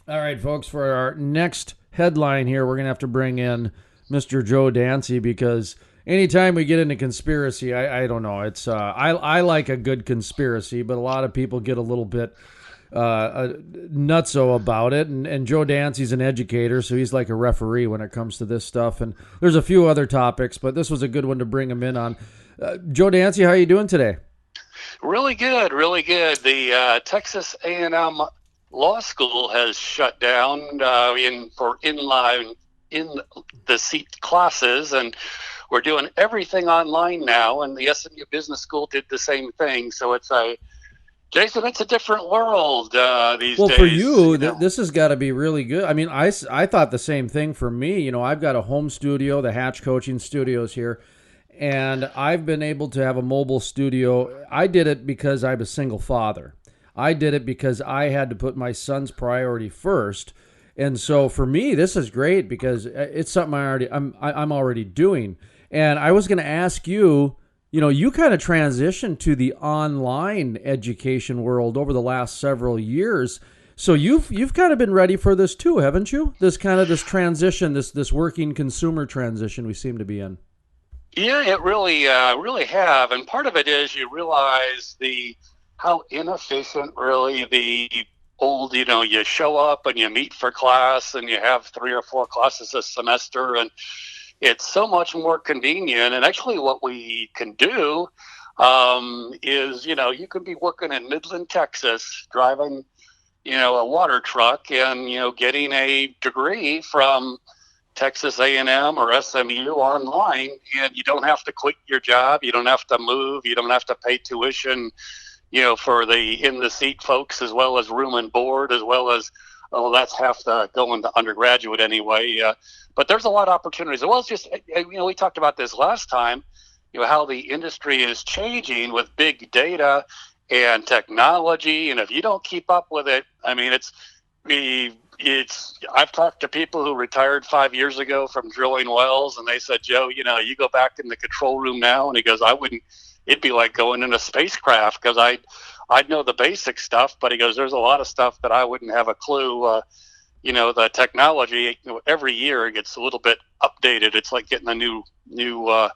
All right, folks, for our next headline here, we're going to have to bring in Mr. Joe Dancy because anytime we get into conspiracy, I don't know. I like a good conspiracy, but a lot of people get a little bit nutso about it. And Joe Dancy's an educator, so he's like a referee when it comes to this stuff. And there's a few other topics, but this was a good one to bring him in on. Joe Dancy, how are you doing today? Really good, really good. The Texas A&M Law School has shut down for inline in the seat classes, and we're doing everything online now. And the SMU Business School did the same thing. So Jason, it's a different world these Well, for days. you, this has got to be really good. I mean, I thought the same thing for me. I've got a home studio, the Hatch Coaching Studios here, and I've been able to have a mobile studio. I did it because I'm a single father. I did it because I had to put my son's priority first. And so for me, this is great because it's something I'm already doing. And I was going to ask you, you kind of transitioned to the online education world over the last several years. So you've kind of been ready for this too, haven't you? This transition, this working consumer transition we seem to be in. Yeah, it really have, and part of it is you realize how inefficient really the old. You show up and you meet for class, and you have 3 or 4 classes a semester, and it's so much more convenient. And actually, what we can do is, you can be working in Midland, Texas, driving, a water truck, and getting a degree from Texas A&M or SMU online, and you don't have to quit your job. You don't have to move. You don't have to pay tuition, for the in the seat folks, as well as room and board, as well as, that's half the going to undergraduate anyway. But there's a lot of opportunities. As well as just, we talked about this last time, how the industry is changing with big data and technology. And if you don't keep up with it, I mean, I've talked to people who retired 5 years ago from drilling wells, and they said, Joe, you go back in the control room now, and he goes, I wouldn't. It'd be like going in a spacecraft because I'd know the basic stuff, but he goes, there's a lot of stuff that I wouldn't have a clue. The technology, every year it gets a little bit updated. It's like getting a new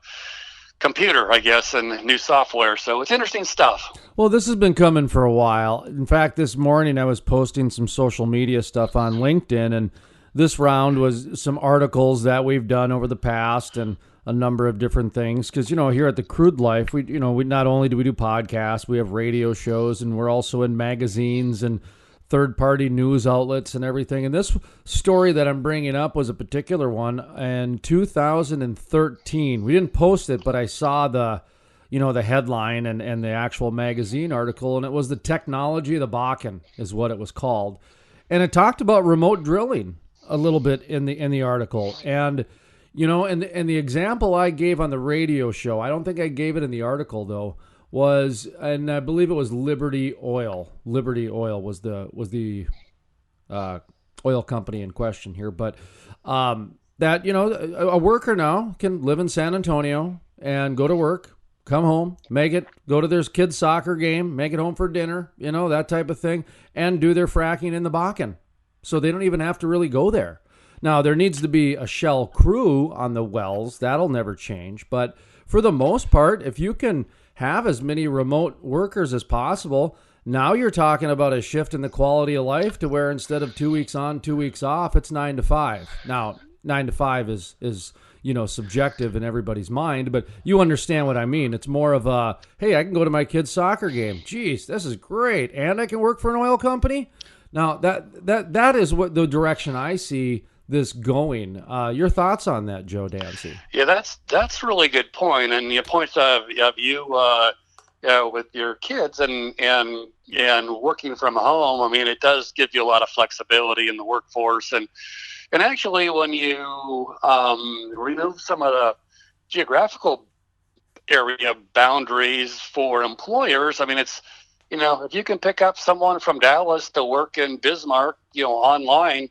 computer, I guess, and new software. So it's interesting stuff. Well, this has been coming for a while. In fact, this morning I was posting some social media stuff on LinkedIn, and this round was some articles that we've done over the past and a number of different things. Because, here at the Crude Life, we not only do we do podcasts, we have radio shows, and we're also in magazines and third-party news outlets and everything. And this story that I'm bringing up was a particular one in 2013. We didn't post it, but I saw the headline and the actual magazine article, and it was the technology of the Bakken is what it was called. And it talked about remote drilling a little bit in the article. And, and the example I gave on the radio show, I don't think I gave it in the article though, was, and I believe it was Liberty Oil. Liberty Oil was the oil company in question here. But that, a worker now can live in San Antonio and go to work, come home, go to their kid's soccer game, make it home for dinner, that type of thing, and do their fracking in the Bakken. So they don't even have to really go there. Now, there needs to be a Shell crew on the wells. That'll never change. But for the most part, if you can have as many remote workers as possible, now you're talking about a shift in the quality of life to where instead of 2 weeks on, 2 weeks off, it's 9 to 5. Now, 9 to 5 is subjective in everybody's mind, but you understand what I mean. It's more of a, hey, I can go to my kid's soccer game. Geez, this is great. And I can work for an oil company. Now, that is what the direction I see this going. Your thoughts on that, Joe Dancy? Yeah, that's a really good point. And your point of you with your kids and working from home. I mean, it does give you a lot of flexibility in the workforce, and actually when you remove some of the geographical area boundaries for employers, I mean, it's if you can pick up someone from Dallas to work in Bismarck, online,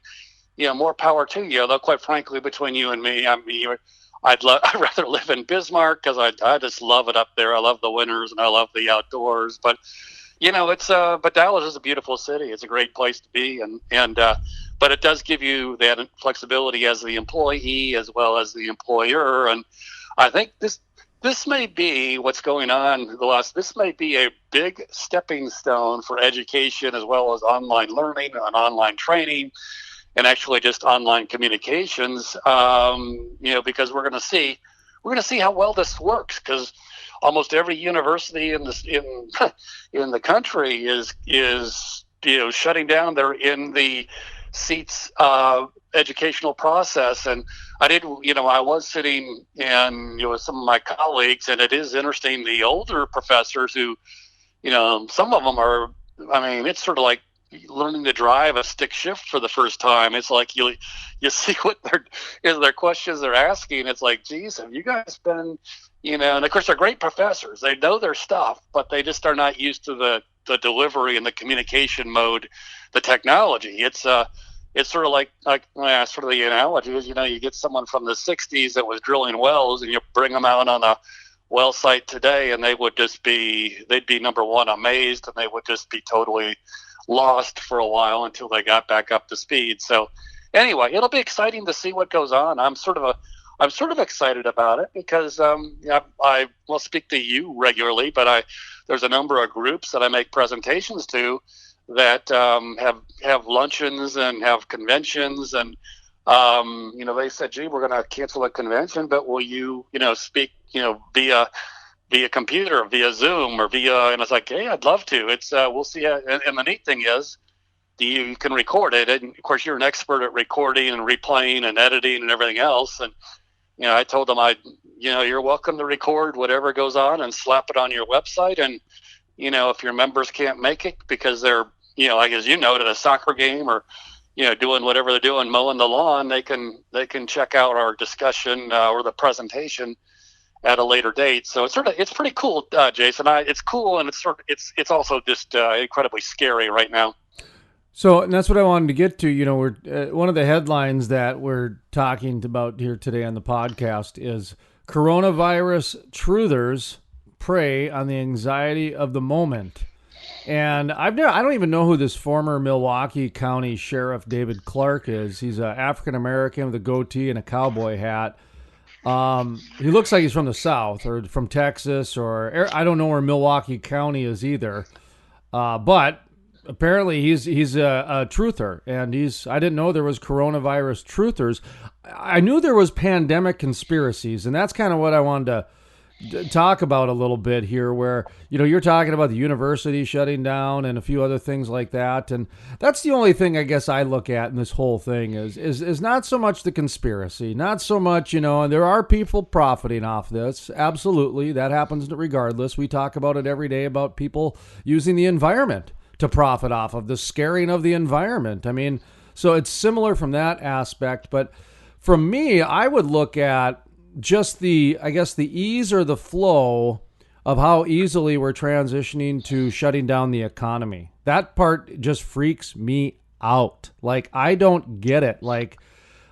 more power to you. Though, quite frankly, between you and me, I mean, I'd rather live in Bismarck because I just love it up there. I love the winters and I love the outdoors. But it's but Dallas is a beautiful city. It's a great place to be, and but it does give you that flexibility as the employee as well as the employer. And I think this may be what's going on. This may be a big stepping stone for education as well as online learning and online training, and actually just online communications. Because we're going to see how well this works, because almost every university in the country is shutting down. They're in the seats educational process. And I was sitting with some of my colleagues, and it is interesting, the older professors who, some of them are, it's sort of like learning to drive a stick shift for the first time. It's like you see what their questions they're asking. It's like, geez, have you guys been, and of course they're great professors. They know their stuff, but they just are not used to the delivery and the communication mode, the technology. It's sort of like sort of the analogy is, you get someone from the 60s that was drilling wells, and you bring them out on a well site today, and they'd be number one, amazed, and they would just be totally lost for a while until they got back up to speed. So anyway, it'll be exciting to see what goes on. I'm sort of excited about it because I will speak to you regularly, but there's a number of groups that I make presentations to that have luncheons and have conventions, and they said, gee, we're going to cancel a convention, but will you speak via computer, via Zoom, or via, and it's like, hey, I'd love to. It's we'll see. And the neat thing is, you can record it, and of course you're an expert at recording and replaying and editing and everything else. And I told them you're welcome to record whatever goes on and slap it on your website. And if your members can't make it because they're like, as at a soccer game or doing whatever they're doing, mowing the lawn, they can check out our discussion or the presentation at a later date. So it's pretty cool, Jason. It's cool, and it's also just incredibly scary right now. So, and that's what I wanted to get to. We're one of the headlines that we're talking about here today on the podcast is coronavirus truthers prey on the anxiety of the moment. And I don't even know who this former Milwaukee County Sheriff David Clark is. He's an African American with a goatee and a cowboy hat. He looks like he's from the South or from Texas, or I don't know where Milwaukee County is either. But apparently he's a truther, and I didn't know there was coronavirus truthers. I knew there was pandemic conspiracies, and that's kind of what I wanted to talk about a little bit here, where you're talking about the university shutting down and a few other things like that, and that's the only thing I guess I look at in this whole thing is not so much the conspiracy, not so much and there are people profiting off this. Absolutely, that happens regardless. We talk about it every day about people using the environment to profit off of the scaring of the environment. So it's similar from that aspect, but from me, I would look at just the ease or the flow of how easily we're transitioning to shutting down the economy. That part just freaks me out. Like, I don't get it. Like,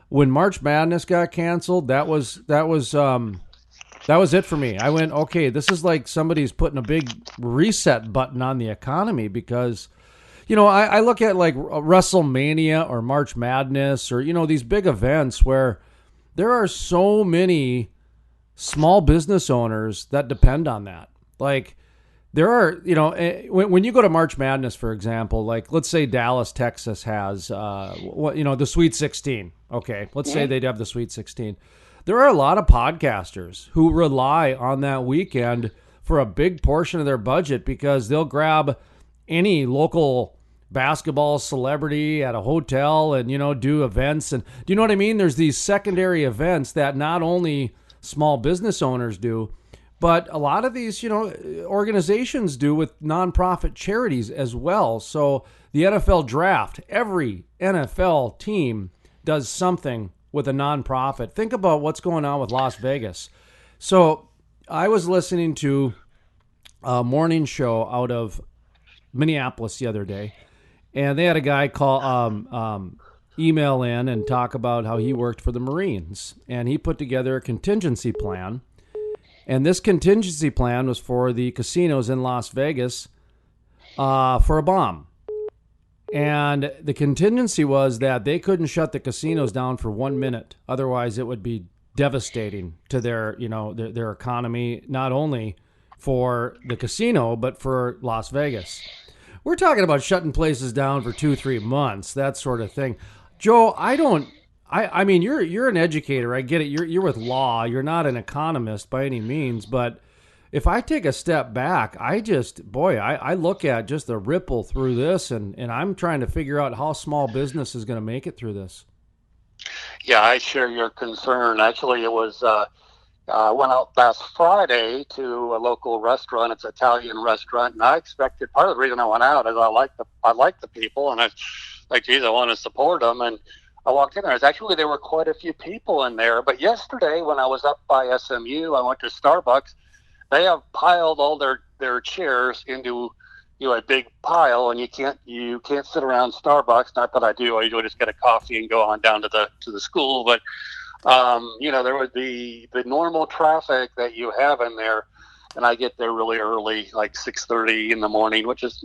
when March Madness got canceled, that was it for me. I went, okay, this is like somebody's putting a big reset button on the economy, because I look at like WrestleMania or March Madness or these big events where there are so many small business owners that depend on that. Like, there are, when you go to March Madness, for example, like let's say Dallas, Texas has, the Sweet 16. Okay, let's say they'd have the Sweet 16. There are a lot of podcasters who rely on that weekend for a big portion of their budget, because they'll grab any local basketball celebrity at a hotel and do events. And do you know what I mean? There's these secondary events that not only small business owners do, but a lot of these organizations do with nonprofit charities as well. So the NFL draft, every NFL team does something with a nonprofit. Think about what's going on with Las Vegas. So I was listening to a morning show out of Minneapolis the other day, and they had a guy email in and talk about how he worked for the Marines, and he put together a contingency plan. And this contingency plan was for the casinos in Las Vegas for a bomb. And the contingency was that they couldn't shut the casinos down for 1 minute. Otherwise, it would be devastating to their economy, not only for the casino, but for Las Vegas. We're talking about shutting places down for 2-3 months, that sort of thing. Joe, I mean, you're an educator. I get it. You're with law. You're not an economist by any means, but if I take a step back, I look at just the ripple through this, and I'm trying to figure out how small business is going to make it through this. Yeah, I share your concern. Actually, it was I went out last Friday to a local restaurant. It's an Italian restaurant, and I expected, part of the reason I went out is I like the people, and I like, geez, I want to support them. And I walked in there were quite a few people in there. But yesterday, when I was up by SMU, I went to Starbucks. They have piled all their chairs into a big pile, and you can't sit around Starbucks. Not that I do. I usually just get a coffee and go on down to the school. But there would be the normal traffic that you have in there, and I get there really early, like 6:30 in the morning, which is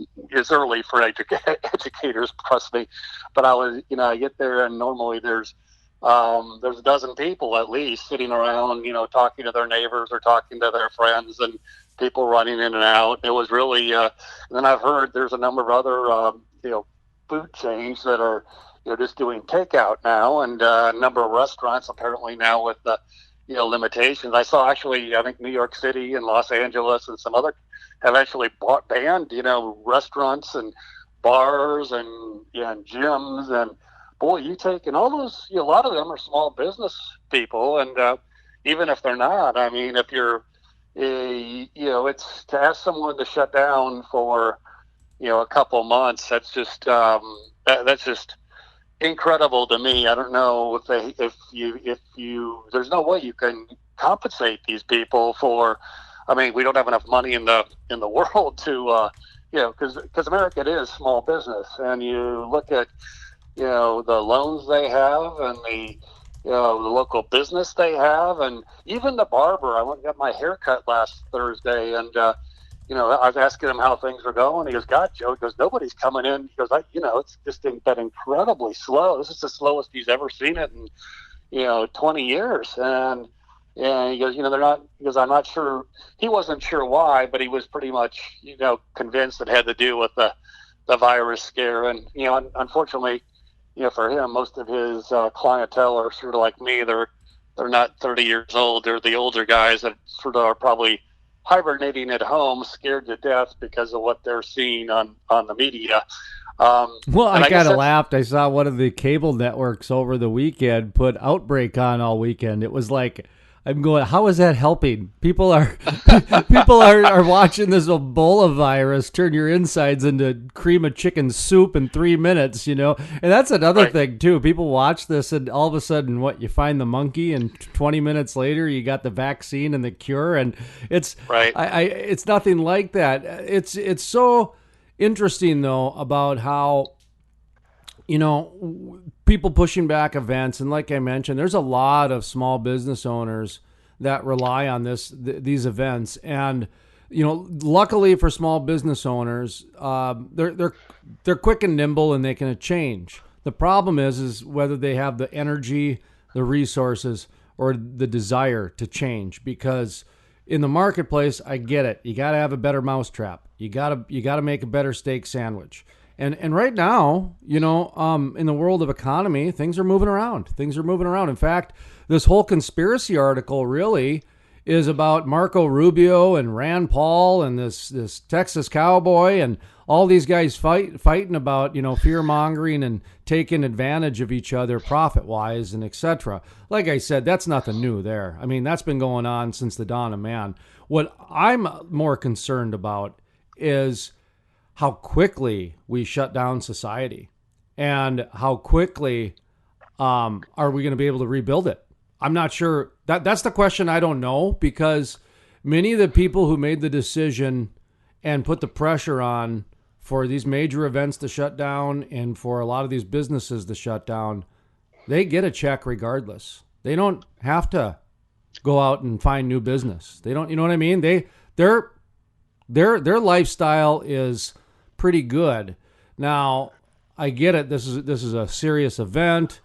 early for educators, trust me. But I get there, and normally there's a dozen people at least sitting around, talking to their neighbors or talking to their friends, and people running in and out. It was really, and then I've heard there's a number of other, food chains that are, just doing takeout now, and a number of restaurants apparently now with the, limitations. I saw actually, I think New York City and Los Angeles and some other have actually banned, restaurants and bars and gyms, and boy, you take, and all those, a lot of them are small business people, and even if they're not, I mean, if you're, it's to ask someone to shut down for, a couple months. That's just incredible to me. I don't know if you, there's no way you can compensate these people for. I mean, we don't have enough money in the world to, because America is small business, and you look at, the loans they have, and the local business they have, and even the barber. I went and got my hair cut last Thursday, and I was asking him how things were going. He goes, "God, Joe," he goes, "nobody's coming in." He goes, "It's just been incredibly slow. This is the slowest he's ever seen it in 20 years." And he goes, they're not. He goes, "I'm not sure." He wasn't sure why, but he was pretty much convinced it had to do with the virus scare. And unfortunately, for him, most of his clientele are sort of like me. They're not 30 years old. They're the older guys that sort of are probably hibernating at home, scared to death because of what they're seeing on the media. Well, I kind of laughed. I saw one of the cable networks over the weekend put Outbreak on all weekend. It was like, I'm going, how is that helping? People are watching this Ebola virus turn your insides into cream of chicken soup in 3 minutes, And that's another thing too. People watch this, and all of a sudden, you find the monkey, and 20 minutes later, you got the vaccine and the cure, and it's right. It's nothing like that. It's so interesting though about how, people pushing back events. And like I mentioned, there's a lot of small business owners that rely on these events. And, luckily for small business owners, they're quick and nimble, and they can change. The problem is whether they have the energy, the resources, or the desire to change. Because in the marketplace, I get it. You got to have a better mousetrap. You got to make a better steak sandwich. And right now, in the world of economy, things are moving around. In fact, this whole conspiracy article really is about Marco Rubio and Rand Paul and this Texas cowboy and all these guys fighting about, fear mongering and taking advantage of each other profit wise and etc. Like I said, that's nothing new there. I mean, that's been going on since the dawn of man. What I'm more concerned about is how quickly we shut down society, and how quickly are we going to be able to rebuild it? I'm not sure. That's the question. I don't know, because many of the people who made the decision and put the pressure on for these major events to shut down and for a lot of these businesses to shut down, they get a check regardless. They don't have to go out and find new business. They don't, you know what I mean? Their lifestyle is pretty good. Now, I get it. This is a serious event,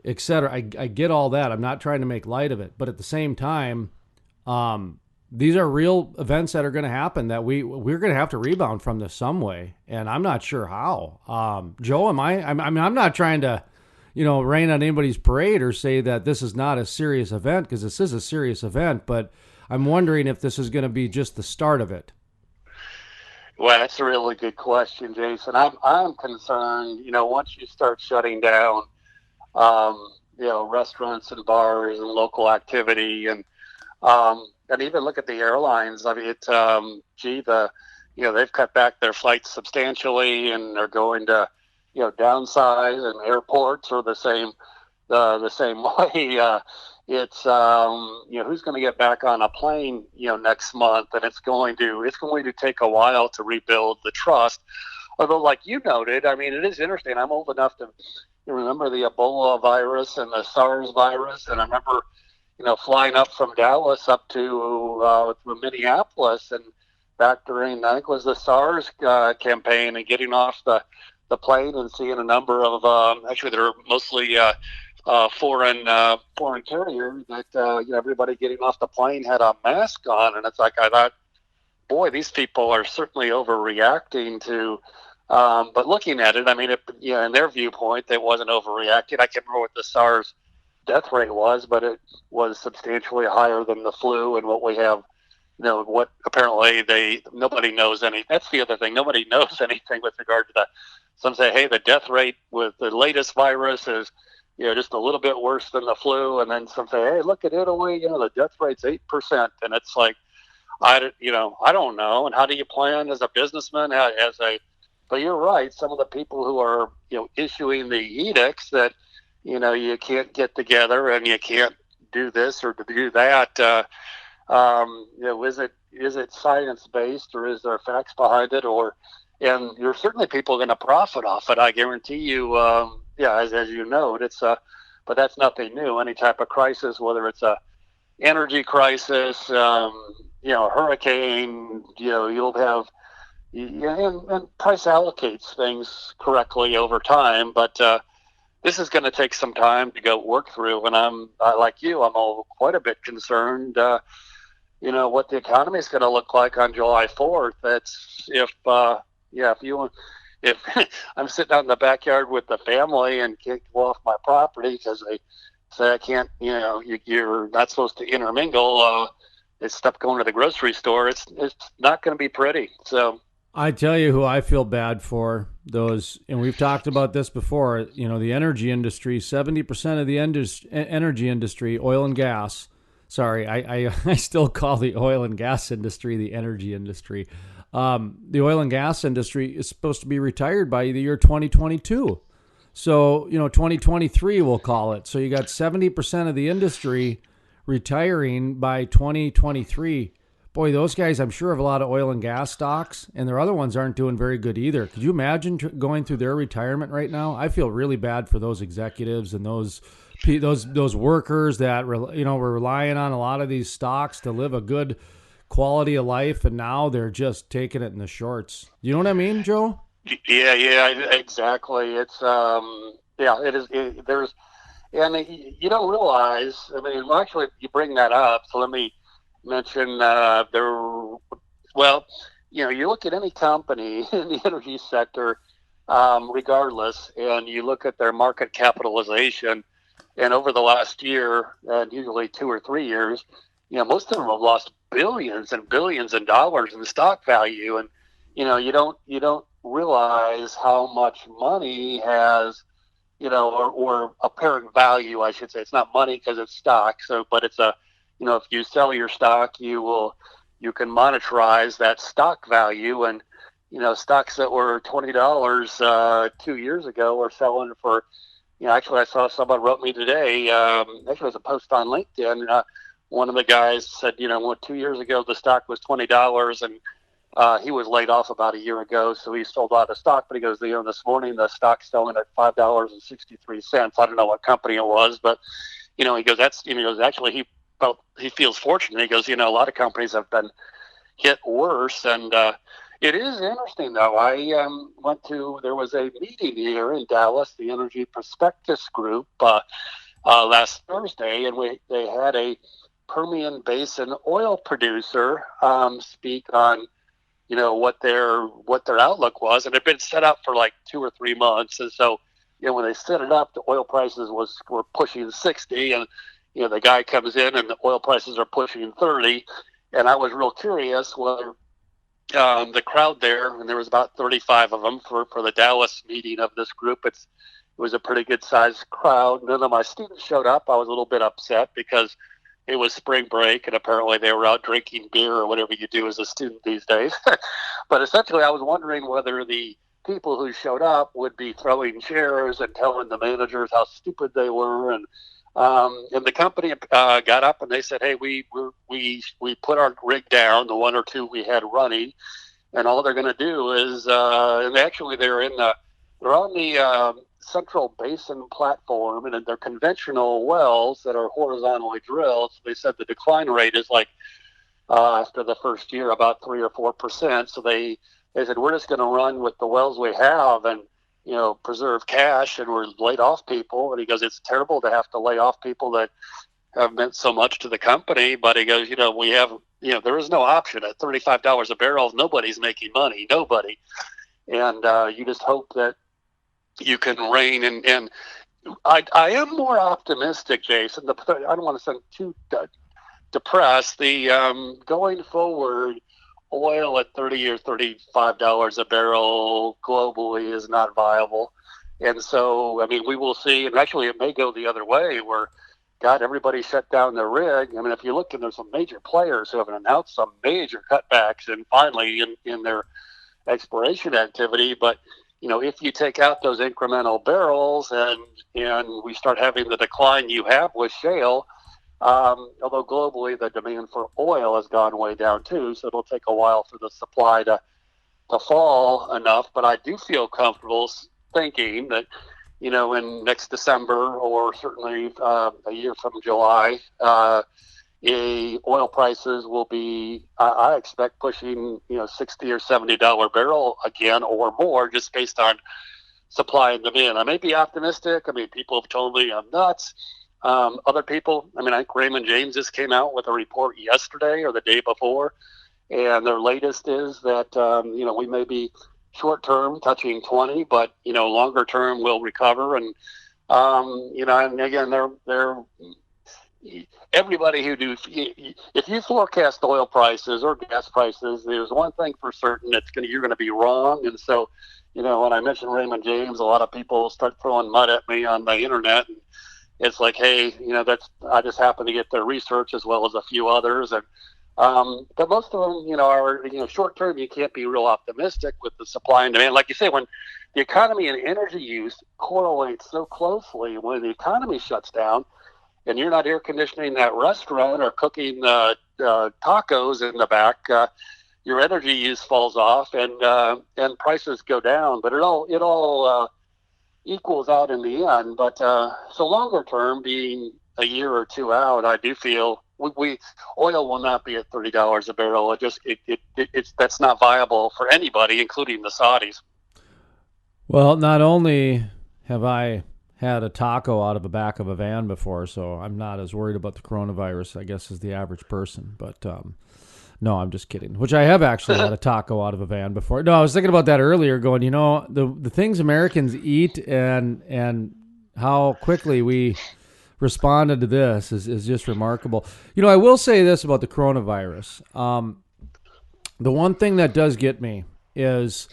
etc. I get all that. I'm not trying to make light of it, but at the same time, these are real events that are going to happen that we're going to have to rebound from this some way, and I'm not sure how. Joe, I'm not trying to, rain on anybody's parade or say that this is not a serious event, because this is a serious event, but I'm wondering if this is going to be just the start of it. Well, that's a really good question, Jason. I'm concerned. Once you start shutting down, restaurants and bars and local activity, and even look at the airlines. I mean, they've cut back their flights substantially, and they're going to, downsize, and airports are the same way. It's who's going to get back on a plane next month, and it's going to take a while to rebuild the trust. Although, like you noted, I mean, it is interesting. I'm old enough to remember the Ebola virus and the SARS virus, and I remember flying up from Dallas up to Minneapolis, and back during, I think it was the SARS campaign, and getting off the plane and seeing a number of actually they're mostly foreign carriers that everybody getting off the plane had a mask on, and it's like I thought, boy, these people are certainly overreacting to. But looking at it, I mean, in their viewpoint, they wasn't overreacting. I can't remember what the SARS death rate was, but it was substantially higher than the flu and what we have. What apparently nobody knows any. That's the other thing. Nobody knows anything with regard to that. Some say, hey, the death rate with the latest virus is just a little bit worse than the flu, and then some say, hey, look at Italy, the death rate's 8%, and it's like, I don't know. And how do you plan as a businessman, but you're right. Some of the people who are, issuing the edicts that, you can't get together and you can't do this or do that. Is it science based, or is there facts behind it? And there's certainly people going to profit off it. I guarantee you. As you know, but that's nothing new. Any type of crisis, whether it's a energy crisis, hurricane, you'll have, and price allocates things correctly over time. But this is going to take some time to go work through. And like you, I'm quite a bit concerned. What the economy is going to look like on July 4th. That's if I'm sitting out in the backyard with the family and can't go off my property because they say I can't, you're not supposed to intermingle. It's stuff going to the grocery store. It's not going to be pretty. So I tell you who I feel bad for, those, and we've talked about this before, the energy industry, 70% of the energy industry, oil and gas. Sorry, I still call the oil and gas industry the energy industry. The oil and gas industry is supposed to be retired by the year 2022. So, 2023 we'll call it. So you got 70% of the industry retiring by 2023. Boy, those guys, I'm sure, have a lot of oil and gas stocks, and their other ones aren't doing very good either. Could you imagine going through their retirement right now? I feel really bad for those executives and those workers that were relying on a lot of these stocks to live a good quality of life, and now they're just taking it in the shorts. You know what I mean, Joe? Yeah, exactly. It's it is. And you don't realize. I mean, well, actually, you bring that up. So let me mention you look at any company in the energy sector, regardless, and you look at their market capitalization, and over the last year, usually 2 or 3 years, most of them have lost billions and billions of dollars in stock value, and you don't realize how much money has, or apparent value, I should say. It's not money because it's stock. So, but it's if you sell your stock, you can monetize that stock value, and stocks that were $20 2 years ago are selling for, actually, I saw someone wrote me today. Actually, it was a post on LinkedIn. One of the guys said, 2 years ago, the stock was $20, and he was laid off about a year ago, so he sold a lot of stock. But he goes, this morning the stock's selling at $5.63. I don't know what company it was, but he goes, actually he feels fortunate. He goes, a lot of companies have been hit worse, and It is interesting, though. I there was a meeting here in Dallas, the Energy Prospectus Group, last Thursday, and they had a Permian Basin oil producer speak on, what their outlook was, and it had been set up for like 2 or 3 months, and so, when they set it up, the oil prices were pushing 60, and the guy comes in and the oil prices are pushing 30, and I was real curious whether the crowd there, and there was about 35 of them for the Dallas meeting of this group. It was a pretty good sized crowd. None of my students showed up. I was a little bit upset because it was spring break, and apparently they were out drinking beer or whatever you do as a student these days. But essentially, I was wondering whether the people who showed up would be throwing chairs and telling the managers how stupid they were, and the company got up and they said, "Hey, we put our rig down, the one or two we had running, and all they're going to do is, and actually they're on the Central Basin platform, and they're conventional wells that are horizontally drilled. So they said the decline rate is like after the first year about 3 or 4%. So they said we're just going to run with the wells we have and preserve cash, and we're laid off people." And he goes, "It's terrible to have to lay off people that have meant so much to the company." But he goes, we have, there is no option at $35 a barrel. Nobody's making money, nobody. And you just hope that you can rein. And I am more optimistic, Jason. I don't want to sound too depressed. The going forward, oil at $30 or $35 a barrel globally is not viable. And so, I mean, we will see, and actually it may go the other way where, God, everybody shut down their rig. I mean, if you look, and there's some major players who have announced some major cutbacks and finally in their exploration activity. But, if you take out those incremental barrels and we start having the decline you have with shale, although globally the demand for oil has gone way down too, so it'll take a while for the supply to fall enough. But I do feel comfortable thinking that, in next December or certainly a year from July, oil prices will be, I expect, pushing $60 or $70 barrel again or more, just based on supply and demand. I may be optimistic. I mean, people have told me I'm nuts. Other people, I think Raymond James just came out with a report yesterday or the day before, and their latest is that we may be short term touching 20, but longer term will recover. And and again, they're everybody who if you forecast oil prices or gas prices, there's one thing for certain: you're going to be wrong. And so, when I mention Raymond James, a lot of people start throwing mud at me on the internet. And it's like, hey, I just happen to get their research as well as a few others. And but most of them, are short term. You can't be real optimistic with the supply and demand. Like you say, when the economy and energy use correlate so closely, when the economy shuts down and you're not air conditioning that restaurant or cooking tacos in the back, your energy use falls off and prices go down. But it all equals out in the end. But so longer term, being a year or two out, I do feel oil will not be at $30 a barrel. That's not viable for anybody, including the Saudis. Well, not only have I had a taco out of the back of a van before, so I'm not as worried about the coronavirus, I guess, as the average person. But no, I'm just kidding. Which I have actually had a taco out of a van before. No, I was thinking about that earlier, going, the things Americans eat and how quickly we responded to this is just remarkable. I will say this about the coronavirus. The one thing that does get me is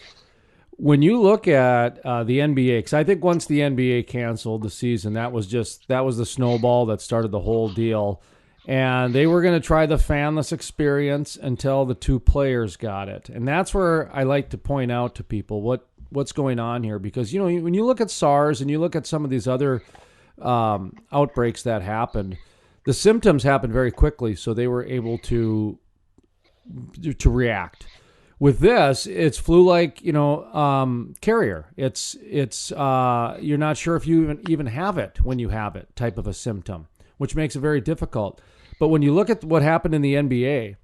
when you look at the NBA, because I think once the NBA canceled the season, that was the snowball that started the whole deal. And they were going to try the fanless experience until the two players got it. And that's where I like to point out to people what's going on here. Because, when you look at SARS and you look at some of these other outbreaks that happened, the symptoms happened very quickly, so they were able to react. With this, it's flu-like, carrier. It's you're not sure if you even have it when you have it, type of a symptom, which makes it very difficult. But when you look at what happened in the NBA,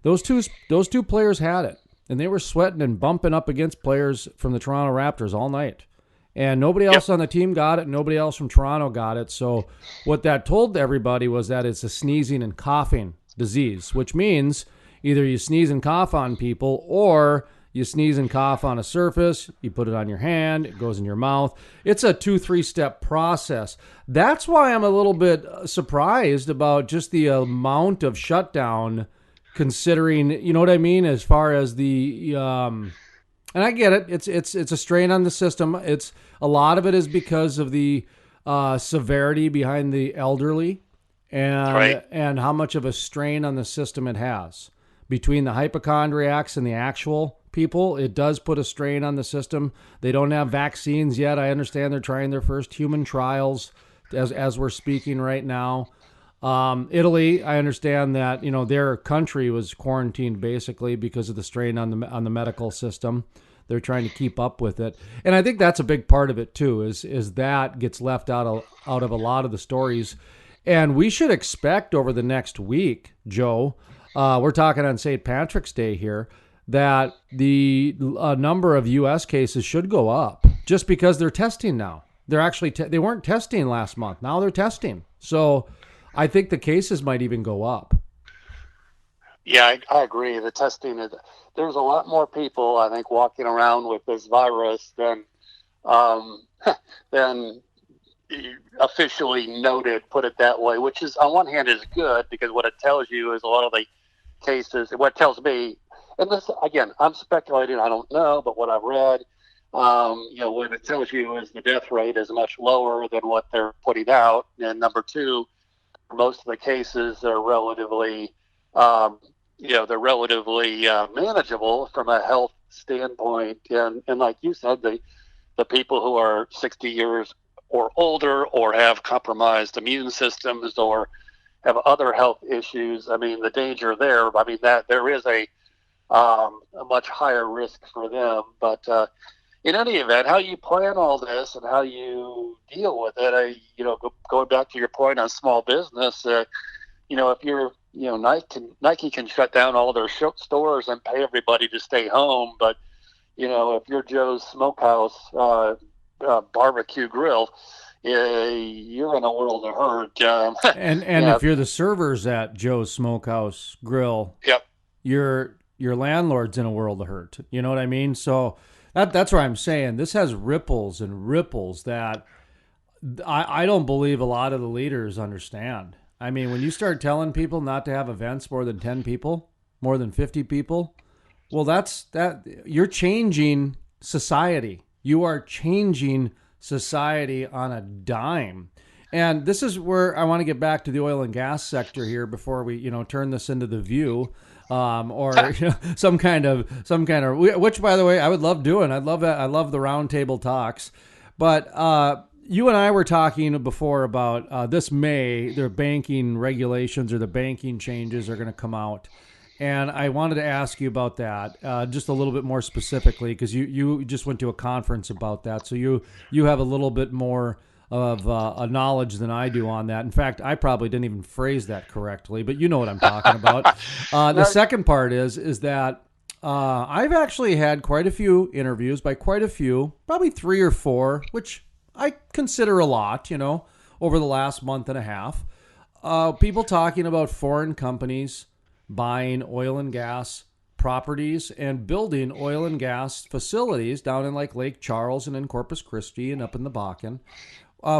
those two players had it, and they were sweating and bumping up against players from the Toronto Raptors all night. And nobody else on the team got it. Nobody else from Toronto got it. So what that told everybody was that it's a sneezing and coughing disease, which means either you sneeze and cough on people or you sneeze and cough on a surface, you put it on your hand, it goes in your mouth. It's a 2-3 step process. That's why I'm a little bit surprised about just the amount of shutdown, considering, you know what I mean, as far as the and I get it. It's a strain on the system. It's a lot of it is because of the severity behind the elderly, and how much of a strain on the system it has. Between the hypochondriacs and the actual people, it does put a strain on the system. They don't have vaccines yet. I understand they're trying their first human trials as we're speaking right now. Italy, I understand that, you know, their country was quarantined basically because of the strain on the medical system. They're trying to keep up with it, and I think that's a big part of it too. Is that gets left out of a lot of the stories, and we should expect over the next week, Joe. We're talking on St. Patrick's Day here, that the number of U.S. cases should go up just because they're testing now. They're actually they weren't testing last month. Now they're testing, so I think the cases might even go up. Yeah, I agree. The testing is, there's a lot more people, I think, walking around with this virus than than officially noted, put it that way, which is on one hand is good, because what it tells you is a lot of the cases, what it tells me, and this, again, I'm speculating, I don't know, but what I've read, what it tells you is the death rate is much lower than what they're putting out. And number two, most of the cases are relatively, manageable from a health standpoint. And like you said, the people who are 60 years or older or have compromised immune systems or have other health issues, I mean, the danger there, I mean, that there is a much higher risk for them. But in any event, how you plan all this and how you deal with it, going back to your point on small business, if you're, Nike can shut down all their stores and pay everybody to stay home. But, if you're Joe's Smokehouse barbecue grill, you're in a world of hurt. And if you're the servers at Joe's Smokehouse Grill, yep, your landlord's in a world of hurt. You know what I mean? So that's why I'm saying this has ripples and ripples that I don't believe a lot of the leaders understand. I mean, when you start telling people not to have events more than 10 people, more than 50 people, well, you're changing society. You are changing society on a dime. And this is where I want to get back to the oil and gas sector here before we, turn this into The View, or some kind of, which, by the way, I would love doing. I'd love that. I love the roundtable talks. But you and I were talking before about this May, their banking regulations or the banking changes are going to come out. And I wanted to ask you about that just a little bit more specifically, because you just went to a conference about that. So you have a little bit more of a knowledge than I do on that. In fact, I probably didn't even phrase that correctly, but you know what I'm talking about. The second part is that I've actually had quite a few interviews by quite a few, probably 3 or 4, which I consider a lot, over the last month and a half. People talking about foreign companies buying oil and gas properties and building oil and gas facilities down in like Lake Charles and in Corpus Christi and up in the Bakken.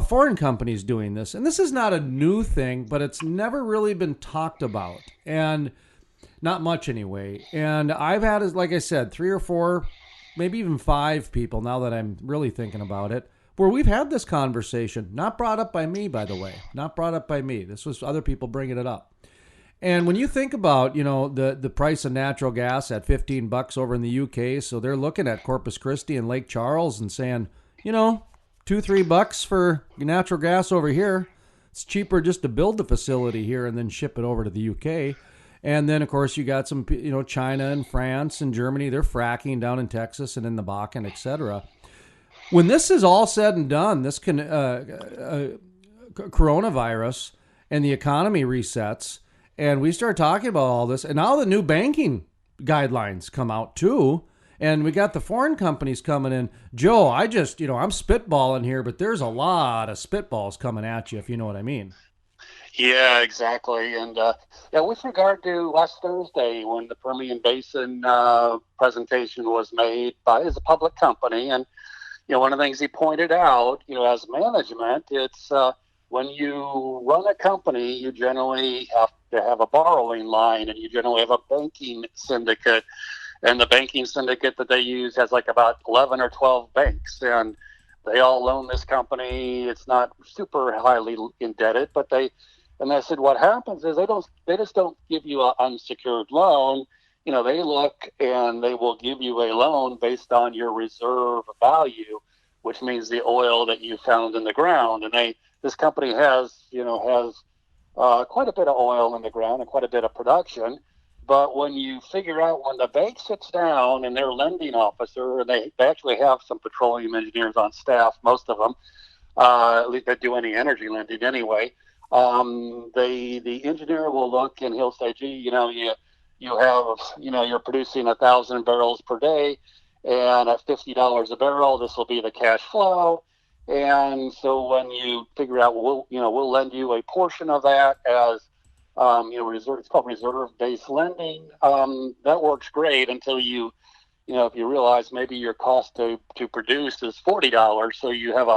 Foreign companies doing this. And this is not a new thing, but it's never really been talked about. And not much anyway. And I've had, like I said, 3 or 4, maybe even 5 people, now that I'm really thinking about it, where we've had this conversation. Not brought up by me, by the way. Not brought up by me. This was other people bringing it up. And when you think about, the price of natural gas at $15 over in the UK, so they're looking at Corpus Christi and Lake Charles and saying, $2-3 for natural gas over here. It's cheaper just to build the facility here and then ship it over to the UK. And then, of course, you got some, China and France and Germany. They're fracking down in Texas and in the Bakken, etc. When this is all said and done, this coronavirus and the economy resets, and we start talking about all this, and now the new banking guidelines come out too. And we got the foreign companies coming in. Joe, I'm spitballing here, but there's a lot of spitballs coming at you, if you know what I mean. Yeah, exactly. And yeah, with regard to last Thursday when the Permian Basin presentation was made by as a public company, and one of the things he pointed out, as management, it's when you run a company, you generally have to have a borrowing line, and you generally have a banking syndicate. And the banking syndicate that they use has like about 11 or 12 banks, and they all loan this company. It's not super highly indebted, but and I said, what happens is they just don't give you an unsecured loan. They look and they will give you a loan based on your reserve value, which means the oil that you found in the ground. And this company has quite a bit of oil in the ground and quite a bit of production. But when you figure out when the bank sits down and their lending officer, and they actually have some petroleum engineers on staff, most of them, at least that do any energy lending anyway. The engineer will look and he'll say, gee, you have, you're producing 1,000 barrels per day, and at $50 a barrel, this will be the cash flow. And so when you figure out, we'll lend you a portion of that as, reserve. It's called reserve-based lending. That works great until if you realize maybe your cost to produce is $40, so you have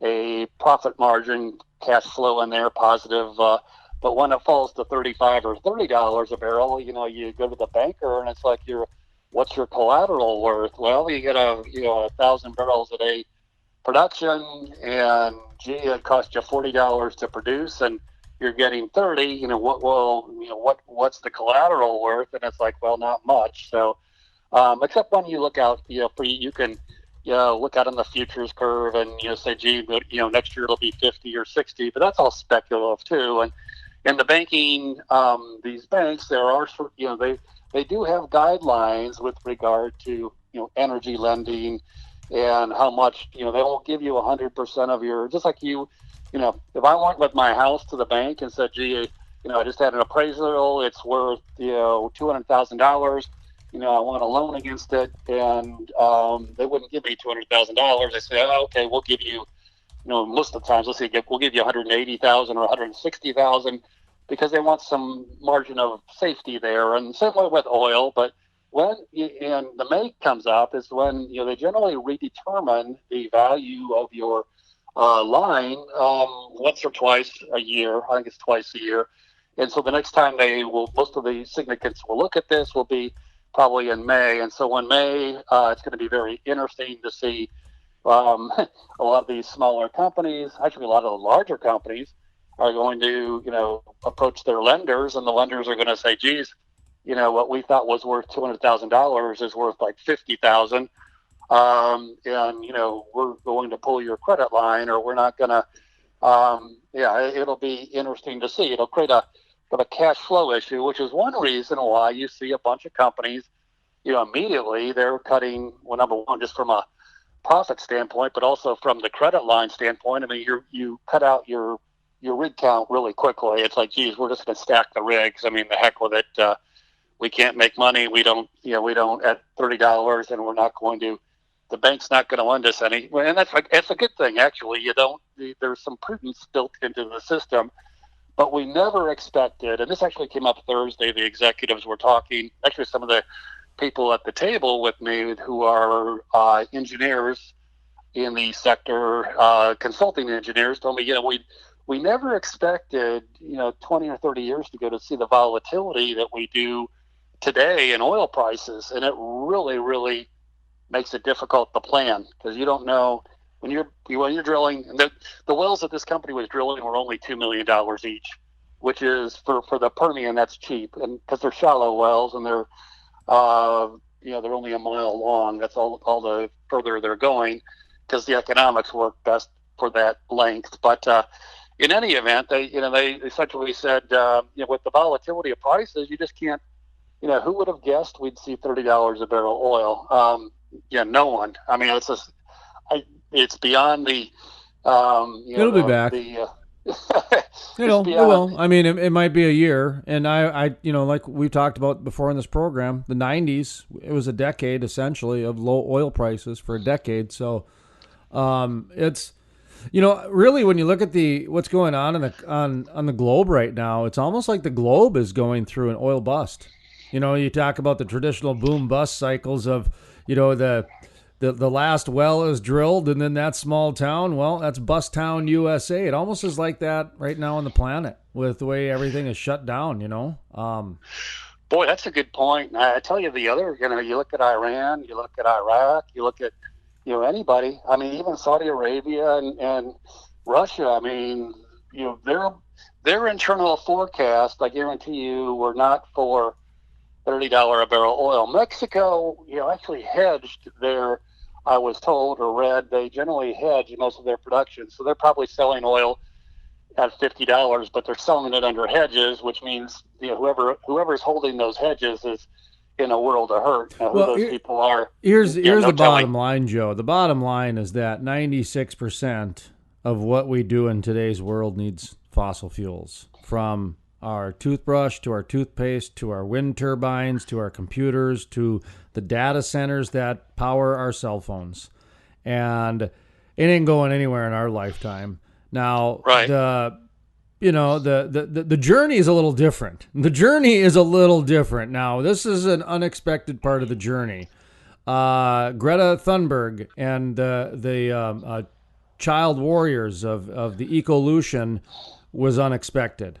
a profit margin cash flow in there positive. But when it falls to $35 or $30 a barrel, you go to the banker and it's like, what's your collateral worth? Well, you get 1,000 barrels a day production, and gee, it cost you $40 to produce, and you're getting 30. What's the collateral worth? And it's like, well, not much. So, except when you look out, you can look out on the futures curve and say, gee, next year it'll be 50 or 60, but that's all speculative too. And in the banking, these banks, there are they do have guidelines with regard to energy lending and how much they won't give you 100% of your, just like if I went with my house to the bank and said, gee, I just had an appraisal, it's worth $200,000. I want a loan against it, and they wouldn't give me $200,000. They say, oh, okay, we'll give you, most of the times, we'll give you 180,000 or 160,000 because they want some margin of safety there. And same way with oil, but and the make comes up is when they generally redetermine the value of your line once or twice a year. I think it's twice a year. And so the next time most of the syndicates will look at this will be probably in May. And so in May, it's going to be very interesting to see a lot of these smaller companies, actually a lot of the larger companies, are going to, approach their lenders, and the lenders are going to say, geez, what we thought was worth $200,000 is worth like 50,000. And, we're going to pull your credit line, or we're not going to, it'll be interesting to see. It'll create a cash flow issue, which is one reason why you see a bunch of companies, immediately they're cutting, well, number one, just from a profit standpoint, but also from the credit line standpoint. I mean, you cut out your rig count really quickly. It's like, geez, we're just going to stack the rigs. I mean, the heck with it. We can't make money. We don't at $30, and we're not going to. The bank's not going to lend us any, and that's a good thing actually. There's some prudence built into the system, but we never expected. And this actually came up Thursday. The executives were talking. Actually, some of the people at the table with me who are engineers in the sector, consulting engineers, told me, we never expected 20 or 30 years ago to see the volatility that we do today in oil prices, and it really, really makes it difficult to plan because you don't know when you're drilling. The wells that this company was drilling were only $2 million each, which is for the Permian, that's cheap, and because they're shallow wells and they're they're only a mile long. That's all the further they're going because the economics work best for that length. But in any event, they essentially said with the volatility of prices, you just can't. Who would have guessed we'd see $30 a barrel oil? No one. I mean, it's beyond the. It'll be back. Just to be It honest. will. I mean, it might be a year. And like we've talked about before in this program, the 90s, it was a decade essentially of low oil prices for a decade. So it's, really when you look at what's going on on the globe right now, it's almost like the globe is going through an oil bust. You talk about the traditional boom bust cycles of, the last well is drilled, and then that small town, well, that's Bust Town, USA. It almost is like that right now on the planet with the way everything is shut down. Boy, that's a good point. And I tell you, the other, you look at Iran, you look at Iraq, you look at, anybody. I mean, even Saudi Arabia and Russia. I mean, their internal forecast, I guarantee you, were not for $30 a barrel oil. Mexico, actually hedged their, I was told or read, they generally hedge most of their production. So they're probably selling oil at $50, but they're selling it under hedges, which means whoever's holding those hedges is in a world of hurt. Now, who those people are? Here's the bottom line, Joe. The bottom line is that 96% of what we do in today's world needs fossil fuels, from our toothbrush to our toothpaste to our wind turbines to our computers to the data centers that power our cell phones. And it ain't going anywhere in our lifetime. Now, right. the journey is a little different. The journey is a little different. Now, this is an unexpected part of the journey. Greta Thunberg and the child warriors of the ecolution was unexpected.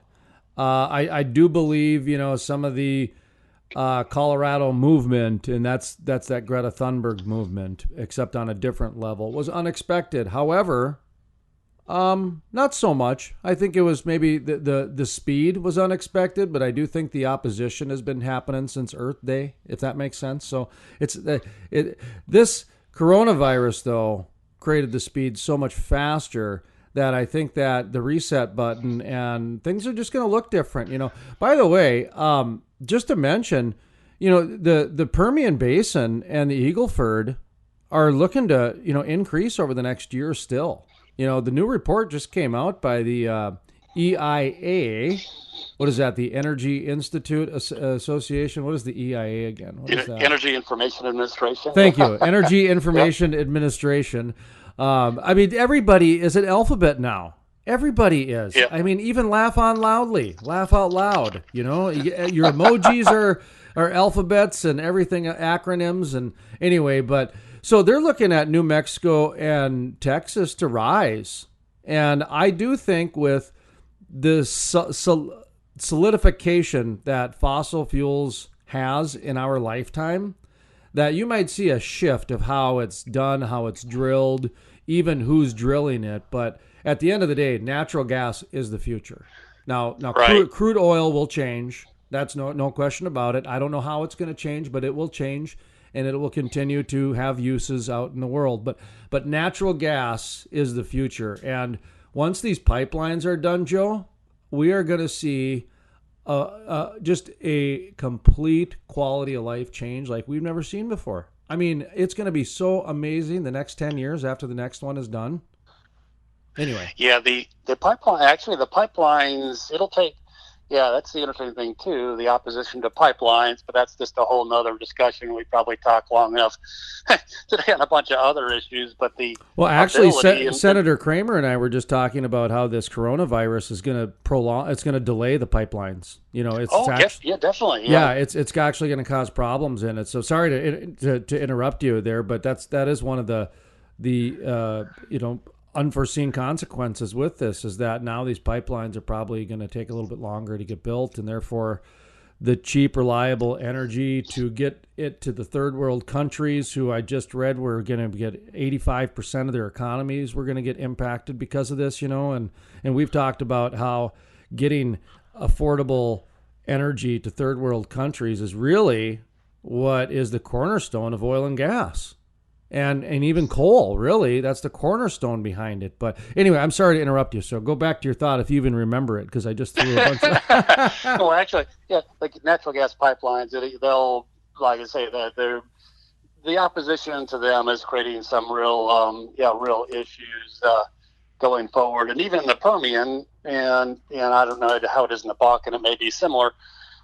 I do believe, some of the Colorado movement, and that's that Greta Thunberg movement, except on a different level, was unexpected. However, not so much. I think it was maybe the speed was unexpected, but I do think the opposition has been happening since Earth Day, if that makes sense. So this coronavirus, though, created the speed so much faster that I think that the reset button and things are just going to look different. By the way, just to mention, the Permian Basin and the Eagle Ford are looking to, increase over the next year still. The new report just came out by the EIA. What is that? The Energy Institute Association. What is the EIA again? What is that? Energy Information Administration. Thank you. Energy Information Administration. I mean, everybody is an alphabet now. Everybody is. Yep. I mean, even laugh out loud. Your emojis are alphabets and everything, acronyms, and anyway. But so they're looking at New Mexico and Texas to rise, and I do think with the solidification that fossil fuels has in our lifetime, that you might see a shift of how it's done, how it's drilled, even who's drilling it. But at the end of the day, natural gas is the future. Now, right. crude oil will change. That's no question about it. I don't know how it's going to change, but it will change, and it will continue to have uses out in the world. But natural gas is the future. And once these pipelines are done, Joe, we are going to see just a complete quality of life change like we've never seen before. I mean, it's going to be so amazing the next 10 years after the next one is done. Anyway. Yeah, the pipelines, it'll take, that's the interesting thing too, the opposition to pipelines, but that's just a whole nother discussion. We probably talk long enough today on a bunch of other issues, but Senator Kramer and I were just talking about how this coronavirus is going to it's going to delay the pipelines. Definitely. Yeah, it's actually going to cause problems in it. So sorry to interrupt you there, but that is one of the unforeseen consequences with this, is that now these pipelines are probably going to take a little bit longer to get built, and therefore the cheap, reliable energy to get it to the third world countries, who I just read were going to get 85% of their economies were going to get impacted because of this, and we've talked about how getting affordable energy to third world countries is really what is the cornerstone of oil and gas. And even coal, really, that's the cornerstone behind it. But anyway, I'm sorry to interrupt you. So go back to your thought if you even remember it, because I just threw a bunch of... Well, actually, like natural gas pipelines, they'll, like I say, the opposition to them is creating some real issues. going forward. And even in the Permian, and I don't know how it is in the Bakken, it may be similar.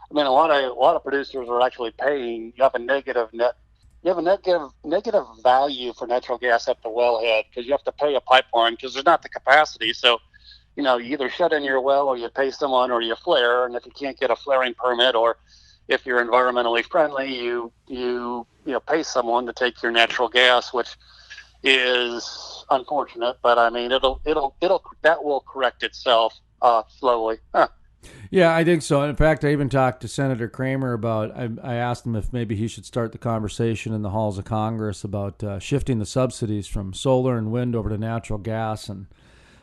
I mean, a lot of producers are actually paying. You have a negative net. You have a negative value for natural gas at the wellhead because you have to pay a pipeline because there's not the capacity. So, you know, you either shut in your well or you pay someone or you flare. And if you can't get a flaring permit, or if you're environmentally friendly, you pay someone to take your natural gas, which is unfortunate. But I mean, that will correct itself slowly. Huh. Yeah, I think so. In fact, I even talked to Senator Kramer about. I asked him if maybe he should start the conversation in the halls of Congress about shifting the subsidies from solar and wind over to natural gas. And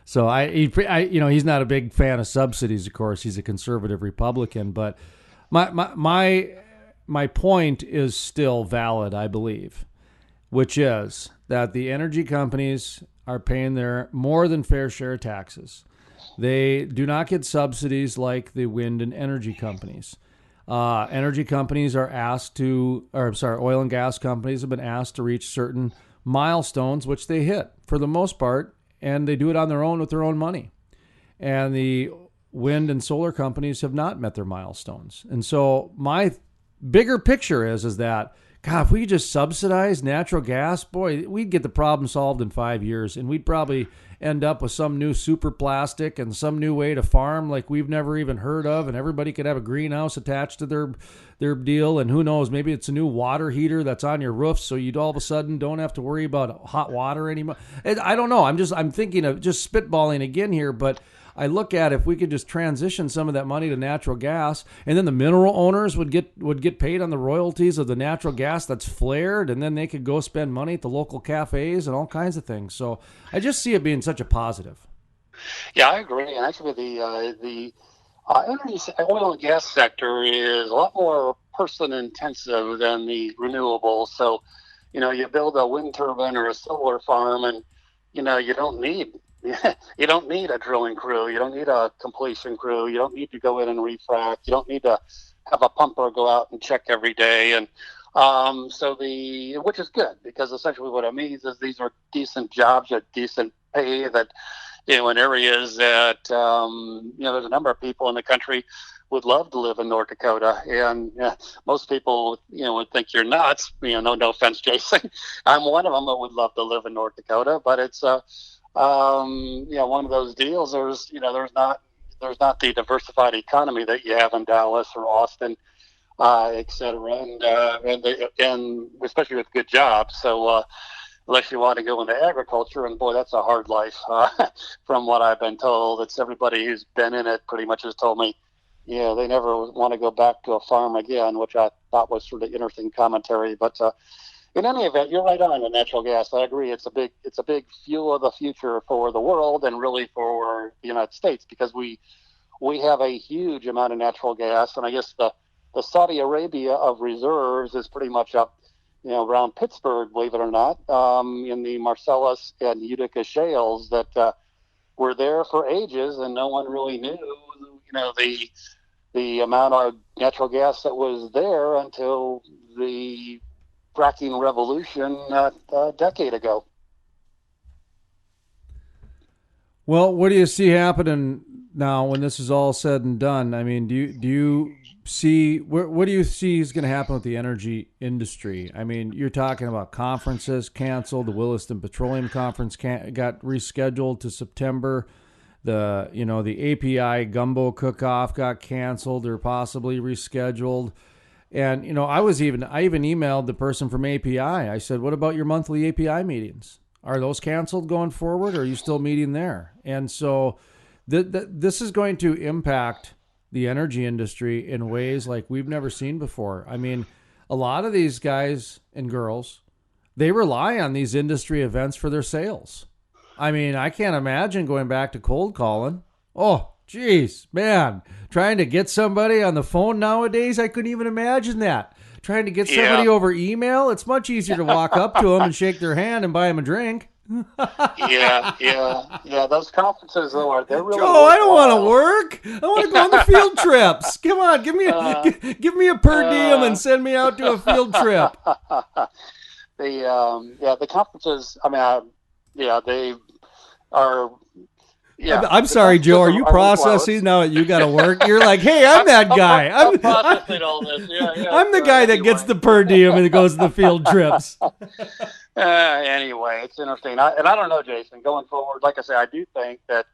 so he's not a big fan of subsidies. Of course, he's a conservative Republican. But my point is still valid, I believe, which is that the energy companies are paying their more than fair share of taxes. They do not get subsidies like the wind and energy companies. Energy companies are oil and gas companies have been asked to reach certain milestones, which they hit for the most part, and they do it on their own with their own money. And the wind and solar companies have not met their milestones. And so my bigger picture is that, God, if we could just subsidize natural gas, boy, we'd get the problem solved in 5 years, and we'd probably end up with some new super plastic and some new way to farm like we've never even heard of, and everybody could have a greenhouse attached to their deal, and who knows, maybe it's a new water heater that's on your roof, so you all of a sudden don't have to worry about hot water anymore. I don't know. I'm thinking of just spitballing again here, but I look at if we could just transition some of that money to natural gas, and then the mineral owners would get paid on the royalties of the natural gas that's flared, and then they could go spend money at the local cafes and all kinds of things. So I just see it being such a positive. Yeah, I agree. And actually, the energy, oil and gas sector is a lot more person intensive than the renewables. So, you build a wind turbine or a solar farm, and you don't need a drilling crew. You don't need a completion crew. You don't need to go in and refract. You don't need to have a pumper go out and check every day. And which is good, because essentially what it means is these are decent jobs at decent pay that, in areas that, there's a number of people in the country would love to live in North Dakota. And most people, would think you're nuts. No offense, Jason. I'm one of them that would love to live in North Dakota, but it's, one of those deals. There's not the diversified economy that you have in Dallas or Austin, et cetera, and especially with good jobs. So unless you want to go into agriculture, and boy, that's a hard life. From what I've been told, it's everybody who's been in it pretty much has told me, they never want to go back to a farm again, which I thought was sort of interesting commentary. But in any event, you're right on the natural gas. I agree. It's a big fuel of the future for the world, and really for the United States, because we have a huge amount of natural gas, and I guess the Saudi Arabia of reserves is pretty much up, around Pittsburgh, believe it or not, in the Marcellus and Utica shales that were there for ages, and no one really knew, the amount of natural gas that was there until the fracking revolution a decade ago. Well, what do you see happening now when this is all said and done? I mean, do you see what do you see is going to happen with the energy industry? I mean, you're talking about conferences canceled. The Williston Petroleum Conference got rescheduled to September. The API gumbo cook-off got canceled or possibly rescheduled. And, I even emailed the person from API. I said, what about your monthly API meetings? Are those canceled going forward, or are you still meeting there? And so this is going to impact the energy industry in ways like we've never seen before. I mean, a lot of these guys and girls, they rely on these industry events for their sales. I mean, I can't imagine going back to cold calling. Oh, geez, man, trying to get somebody on the phone nowadays, I couldn't even imagine that. Trying to get somebody over email, it's much easier to walk up to them and shake their hand and buy them a drink. Yeah. Those conferences, though, they're really. Joe, I don't want to work. I want to go on the field trips. Come on, give me a per diem and send me out to a field trip. The conferences. I mean, they are Yeah, I'm the sorry, Joe. messages Are you are close. processing now that you got to work? You're like, hey, I'm that guy. I'm processing all this. Yeah, yeah. I'm the guy that gets Anyway. the per diem and goes to the field trips. Anyway, it's interesting. I don't know, Jason. Going forward, like I say, I do think that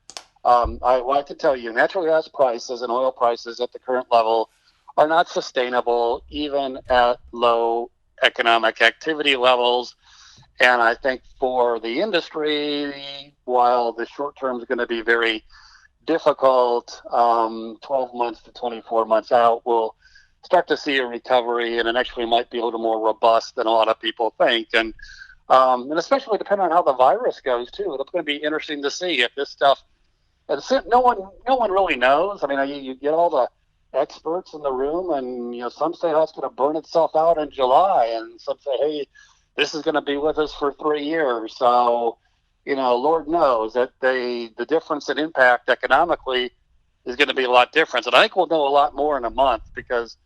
I want to tell you, natural gas prices and oil prices at the current level are not sustainable, even at low economic activity levels. And I think for the industry, while the short term is going to be very difficult, 12 months to 24 months out, we'll start to see a recovery, and it actually might be a little more robust than a lot of people think. And especially depending on how the virus goes too, it's going to be interesting to see if this stuff. And no one really knows. I mean, you get all the experts in the room, and some say, oh, it's going to burn itself out in July, and some say, hey, this is going to be with us for 3 years. So, Lord knows that the difference in impact economically is going to be a lot different. And I think we'll know a lot more in a month because,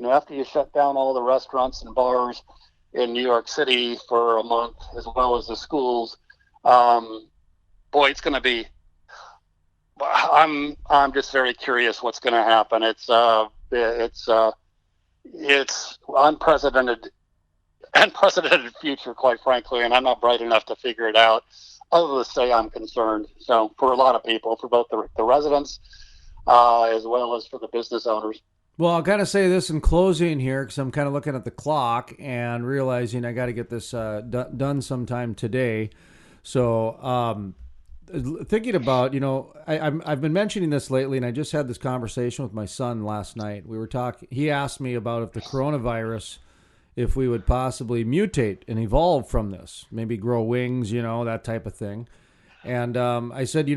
after you shut down all the restaurants and bars in New York City for a month, as well as the schools, boy, it's going to be. I'm just very curious what's going to happen. It's unprecedented future, quite frankly, and I'm not bright enough to figure it out. Other than to say I'm concerned. So for a lot of people, for both the residents as well as for the business owners. Well, I'll kind of say this in closing here because I'm kind of looking at the clock and realizing I got to get this done sometime today. So thinking about, I've been mentioning this lately, and I just had this conversation with my son last night. We were talking. He asked me about if the coronavirus, if we would possibly mutate and evolve from this, maybe grow wings, that type of thing. And I said,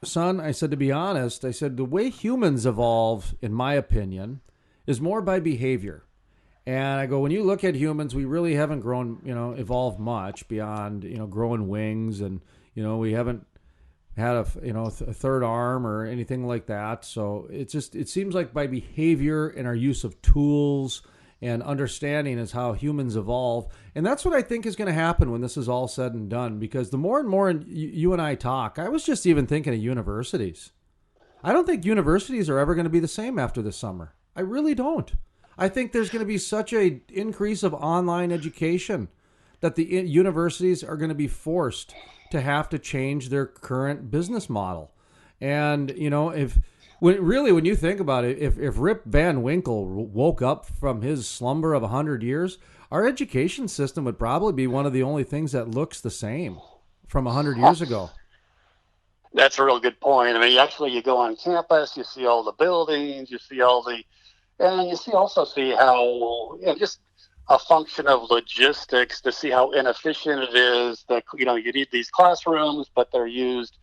son, I said, to be honest, I said, the way humans evolve, in my opinion, is more by behavior. And I go, when you look at humans, we really haven't grown, evolved much beyond, growing wings. And, we haven't had a third arm or anything like that. So it seems like by behavior and our use of tools and understanding is how humans evolve. And that's what I think is going to happen when this is all said and done, because the more and more you and I talk, I was just even thinking of universities. I don't think universities are ever going to be the same after this summer. I really don't. I think there's going to be such a increase of online education that the universities are going to be forced to have to change their current business model. And, when you think about it, if Rip Van Winkle woke up from his slumber of 100 years, our education system would probably be one of the only things that looks the same from 100 years ago. That's a real good point. I mean, actually, you go on campus, you see all the buildings, and you also see how, just a function of logistics to see how inefficient it is that, you need these classrooms, but they're used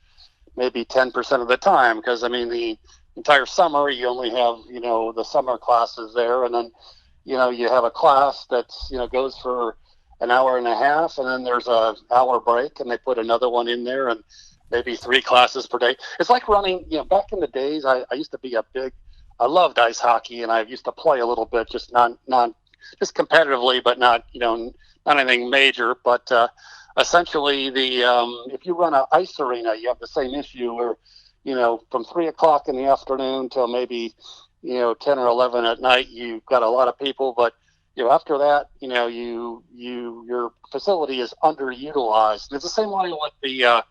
maybe 10% of the time. Because, I mean, the entire summer, you only have, the summer classes there. And then, you have a class that's, goes for an hour and a half, and then there's a hour break, and they put another one in there, and maybe 3 classes per day. It's like running, back in the days, I used to be I loved ice hockey, and I used to play a little bit, just just competitively, but not anything major. But essentially, if you run an ice arena, you have the same issue where, from 3 o'clock in the afternoon till maybe 10 or 11 at night, you've got a lot of people. But after that, your facility is underutilized. It's the same way with the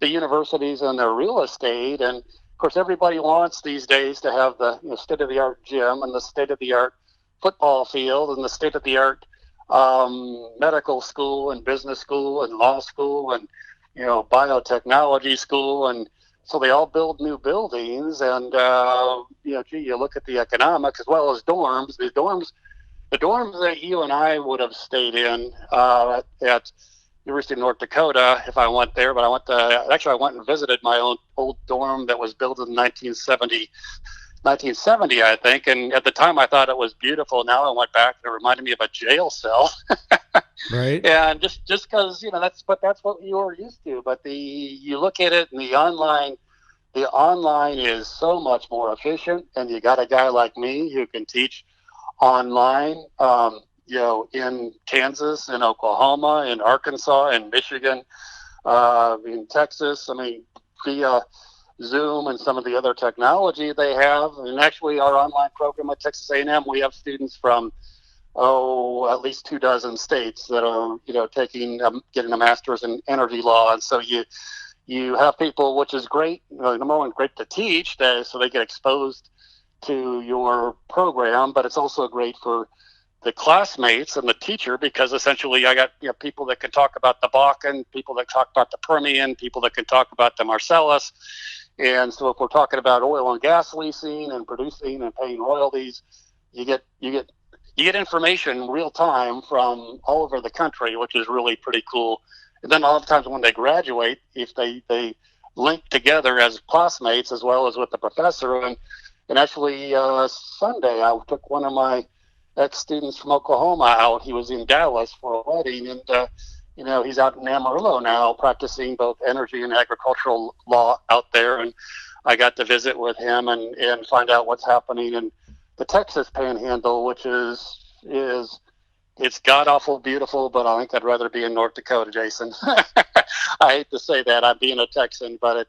universities and their real estate. And of course, everybody wants these days to have the state-of-the-art gym and the state-of-the-art football field and the state-of-the-art medical school and business school and law school and biotechnology school. And so they all build new buildings. And you look at the economics as well as dorms. The dorms that you and I would have stayed in at University of North Dakota if I went there, but I went and visited my own old dorm that was built in 1970, I think. And at the time I thought it was beautiful. Now I went back and it reminded me of a jail cell. Right. And just because, that's what you were used to. But you look at it, and the online is so much more efficient. And you got a guy like me who can teach online, in Kansas, in Oklahoma, in Arkansas, in Michigan, in Texas. I mean, via Zoom and some of the other technology they have. And actually, our online program at Texas A&M, we have students from at least 24 states that are taking getting a master's in energy law, and so you have people, which is great. Number one, great to teach, so they get exposed to your program, but it's also great for the classmates and the teacher, because essentially I got people that can talk about the Bakken, people that talk about the Permian, people that can talk about the Marcellus. And so if we're talking about oil and gas leasing and producing and paying royalties, you get information real time from all over the country, which is really pretty cool. And then a lot of times when they graduate, if they link together as classmates as well as with the professor. And actually Sunday I took one of my ex-students from Oklahoma out. He was in Dallas for a wedding, and he's out in Amarillo now practicing both energy and agricultural law out there. And I got to visit with him and find out what's happening in the Texas Panhandle, which is it's god awful beautiful, but I think I'd rather be in North Dakota, Jason. I hate to say that, I'm being a Texan, but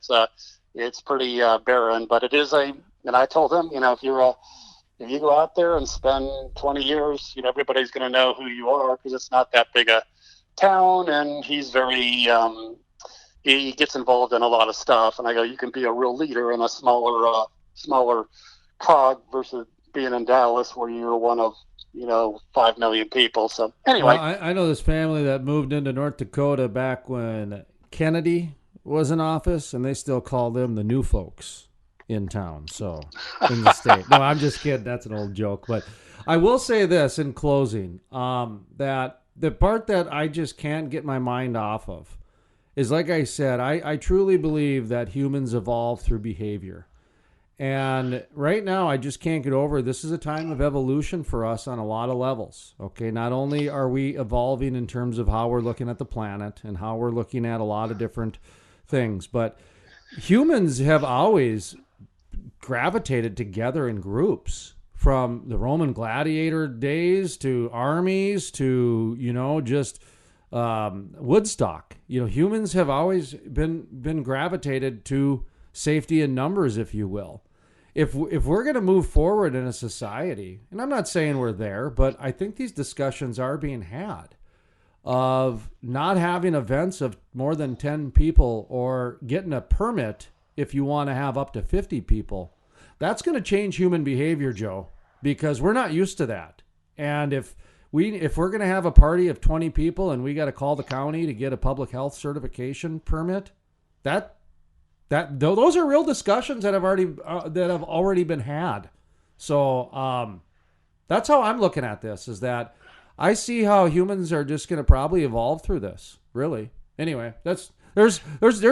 it's pretty barren. But it is and I told him, if you go out there and spend 20 years, everybody's going to know who you are, because it's not that big a town. And he's very he gets involved in a lot of stuff. And I go, you can be a real leader in a smaller cog versus being in Dallas, where you're one of 5 million people. So anyway, well, I know this family that moved into North Dakota back when Kennedy was in office, and they still call them the new folks in town. So in the state. No, I'm just kidding. That's an old joke. But I will say this in closing, that the part that I just can't get my mind off of is, like I said, I truly believe that humans evolve through behavior. And right now, I just can't get over, this is a time of evolution for us on a lot of levels. Okay, not only are we evolving in terms of how we're looking at the planet and how we're looking at a lot of different things, but humans have always gravitated together in groups, from the Roman gladiator days to armies to, just Woodstock. Humans have always been gravitated to safety in numbers, if you will. If we're going to move forward in a society, and I'm not saying we're there, but I think these discussions are being had, of not having events of more than 10 people, or getting a permit if you want to have up to 50 people. That's going to change human behavior, Joe, because we're not used to that. And if we're going to have a party of 20 people and we got to call the county to get a public health certification permit, those are real discussions that have already been had. So that's how I'm looking at this, is that I see how humans are just going to probably evolve through this. Really. Anyway, there's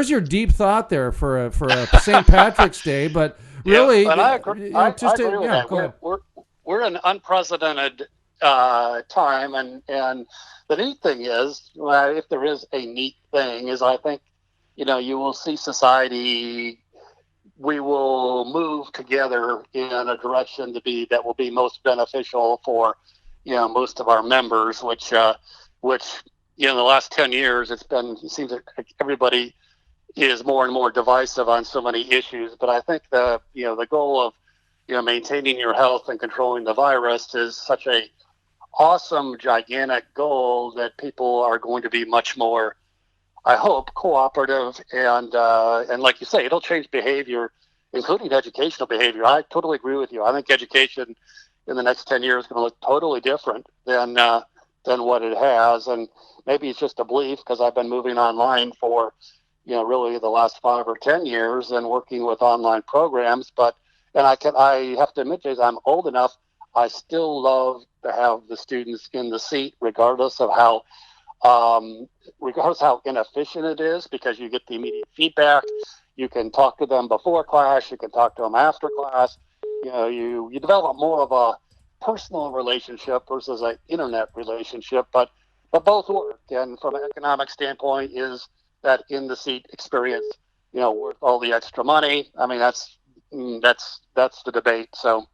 your deep thought there for a St. Patrick's Day, but really, yeah, and I agree. I agree with that. We're in unprecedented time, and the neat thing is, if there is a neat thing, is I think you will see society, we will move together in a direction that will be most beneficial for, most of our members, which in the last 10 years, it seems like everybody is more and more divisive on so many issues. But I think the goal of, maintaining your health and controlling the virus is such a awesome, gigantic goal that people are going to be much more, I hope, cooperative, and like you say, it'll change behavior, including educational behavior. I totally agree with you. I think education in the next 10 years is going to look totally different than what it has, and maybe it's just a belief, because I've been moving online for really the last 5 or 10 years and working with online programs. And I have to admit, Jason, I'm old enough. I still love to have the students in the seat, regardless of how inefficient it is, because you get the immediate feedback. You can talk to them before class. You can talk to them after class. You develop more of a personal relationship versus an internet relationship, but both work. And from an economic standpoint, is that in the seat experience, worth all the extra money? I mean, that's the debate. So